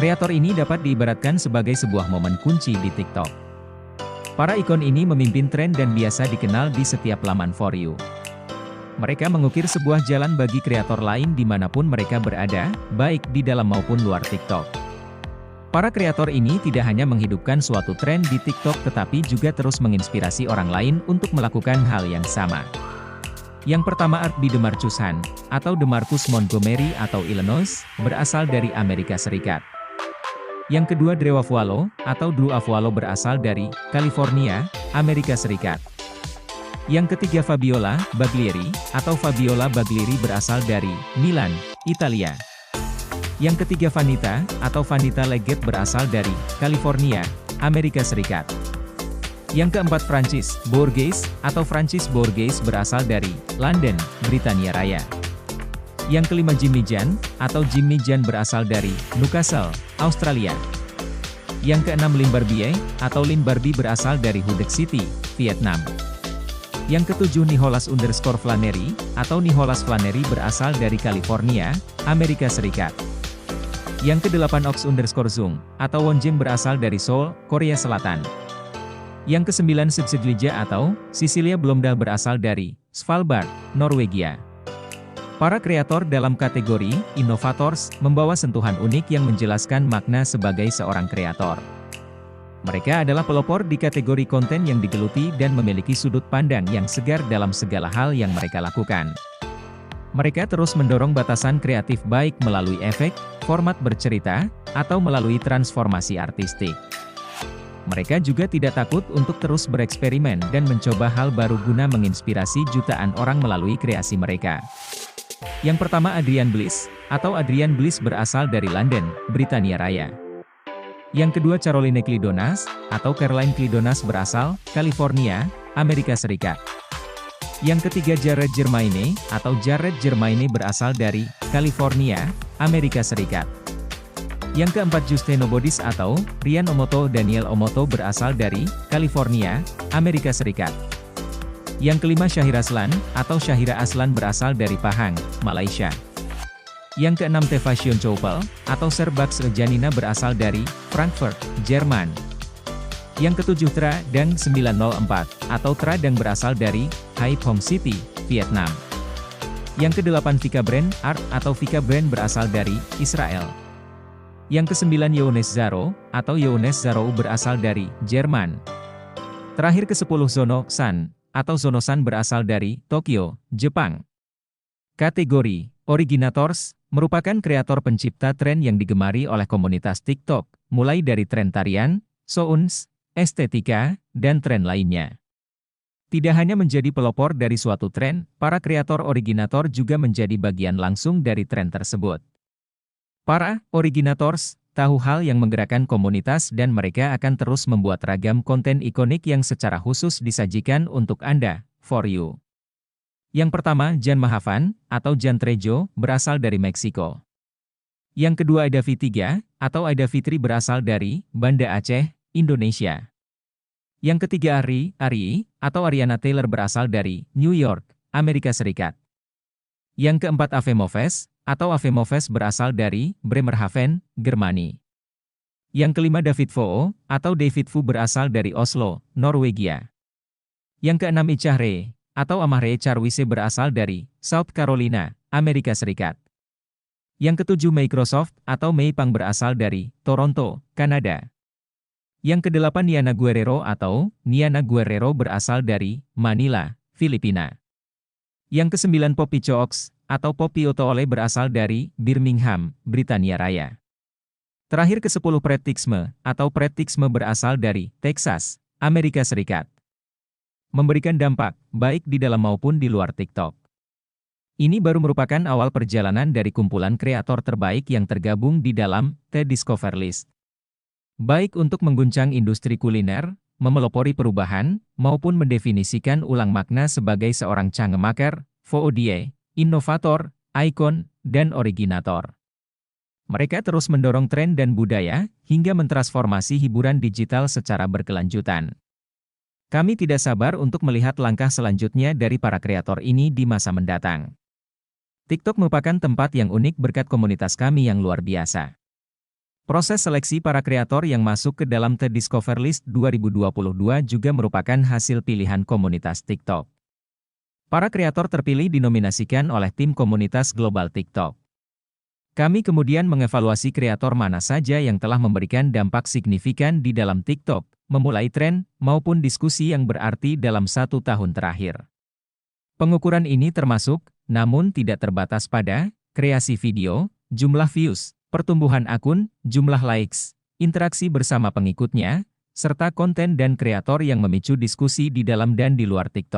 Kreator ini dapat diibaratkan sebagai sebuah momen kunci di TikTok. Para ikon ini memimpin tren dan biasa dikenal di setiap laman For You. Mereka mengukir sebuah jalan bagi kreator lain dimanapun mereka berada, baik di dalam maupun luar TikTok. Para kreator ini tidak hanya menghidupkan suatu tren di TikTok tetapi juga terus menginspirasi orang lain untuk melakukan hal yang sama. Yang pertama Art B. DeMarcus Han, atau DeMarcus Montgomery atau Illinois, berasal dari Amerika Serikat. Yang kedua Drew Afualo, atau Drew Afualo berasal dari California, Amerika Serikat. Yang ketiga Fabiola Baglieri, atau Fabiola Baglieri berasal dari Milan, Italia. Yang ketiga Vanita, atau Vanita Leggett berasal dari California, Amerika Serikat. Yang keempat Francis Borges, atau Francis Borges berasal dari London, Britania Raya. Yang kelima Jimmy Jan, atau Jimmy Jan berasal dari Newcastle, Australia. Yang keenam Lynn Barbie, atau Lynn Barbie berasal dari Ho Chi Minh City, Vietnam. Yang ketujuh Nicholas_Flannery, atau Nicholas Flannery berasal dari California, Amerika Serikat. Yang kedelapan Ox_Zung, atau Wonjing berasal dari Seoul, Korea Selatan. Yang kesembilan Sidsedlija atau Cecilia Blomdahl berasal dari Svalbard, Norwegia. Para kreator dalam kategori Innovators membawa sentuhan unik yang menjelaskan makna sebagai seorang kreator. Mereka adalah pelopor di kategori konten yang digeluti dan memiliki sudut pandang yang segar dalam segala hal yang mereka lakukan. Mereka terus mendorong batasan kreatif baik melalui efek, format bercerita, atau melalui transformasi artistik. Mereka juga tidak takut untuk terus bereksperimen dan mencoba hal baru guna menginspirasi jutaan orang melalui kreasi mereka. Yang pertama Adrian Bliss, atau Adrian Bliss berasal dari London, Britania Raya. Yang kedua Caroline Klidonas, atau Caroline Klidonas berasal California, Amerika Serikat. Yang ketiga Jared Germaine, atau Jared Germaine berasal dari California, Amerika Serikat. Yang keempat Juste Nobodis atau Rian Omoto Daniel Omoto berasal dari California, Amerika Serikat. Yang kelima Syahira Aslan, atau Syahira Aslan berasal dari Pahang, Malaysia. Yang keenam Teva Xion Choupal, atau Serbax Janina berasal dari Frankfurt, Jerman. Yang ketujuh Tra Dang 904, atau Tra Dang berasal dari Hai Phong City, Vietnam. Yang kedelapan Vika Brand Art, atau Vika Brand berasal dari Israel. Yang kesembilan Younes Zaro, atau Younes Zaro berasal dari Jerman. Terakhir ke-10 Zono San, atau Zono-san berasal dari Tokyo, Jepang. Kategori Originators merupakan kreator pencipta tren yang digemari oleh komunitas TikTok, mulai dari tren tarian, sounds, estetika, dan tren lainnya. Tidak hanya menjadi pelopor dari suatu tren, para kreator originator juga menjadi bagian langsung dari tren tersebut. Para originators tahu hal yang menggerakkan komunitas dan mereka akan terus membuat ragam konten ikonik yang secara khusus disajikan untuk Anda, For You. Yang pertama Jan Mahavan, atau Jan Trejo, berasal dari Meksiko. Yang kedua Aida Fitiga, atau Aida Fitri berasal dari Banda Aceh, Indonesia. Yang ketiga Ari, atau Ariana Taylor berasal dari New York, Amerika Serikat. Yang keempat Ave Moves, atau Ave Moves berasal dari Bremerhaven, Germani. Yang kelima David Vo, atau David Fu berasal dari Oslo, Norwegia. Yang keenam Icahre, atau Amahre Charwise berasal dari South Carolina, Amerika Serikat. Yang ketujuh Microsoft, atau Mei Pang berasal dari Toronto, Kanada. Yang kedelapan Niana Guerrero, atau Niana Guerrero berasal dari Manila, Filipina. Yang kesembilan Poppy Chooks, atau Poppy Otoole berasal dari Birmingham, Britania Raya. Terakhir ke-10 Pretixme, atau Pretixme berasal dari Texas, Amerika Serikat. Memberikan dampak, baik di dalam maupun di luar TikTok. Ini baru merupakan awal perjalanan dari kumpulan kreator terbaik yang tergabung di dalam The Discover List. Baik untuk mengguncang industri kuliner, memelopori perubahan, maupun mendefinisikan ulang makna sebagai seorang changemaker, voodie, inovator, ikon, dan originator. Mereka terus mendorong tren dan budaya, hingga mentransformasi hiburan digital secara berkelanjutan. Kami tidak sabar untuk melihat langkah selanjutnya dari para kreator ini di masa mendatang. TikTok merupakan tempat yang unik berkat komunitas kami yang luar biasa. Proses seleksi para kreator yang masuk ke dalam The Discover List 2022 juga merupakan hasil pilihan komunitas TikTok. Para kreator terpilih dinominasikan oleh tim komunitas global TikTok. Kami kemudian mengevaluasi kreator mana saja yang telah memberikan dampak signifikan di dalam TikTok, memulai tren, maupun diskusi yang berarti dalam 1 tahun terakhir. Pengukuran ini termasuk, namun tidak terbatas pada, kreasi video, jumlah views, pertumbuhan akun, jumlah likes, interaksi bersama pengikutnya, serta konten dan kreator yang memicu diskusi di dalam dan di luar TikTok.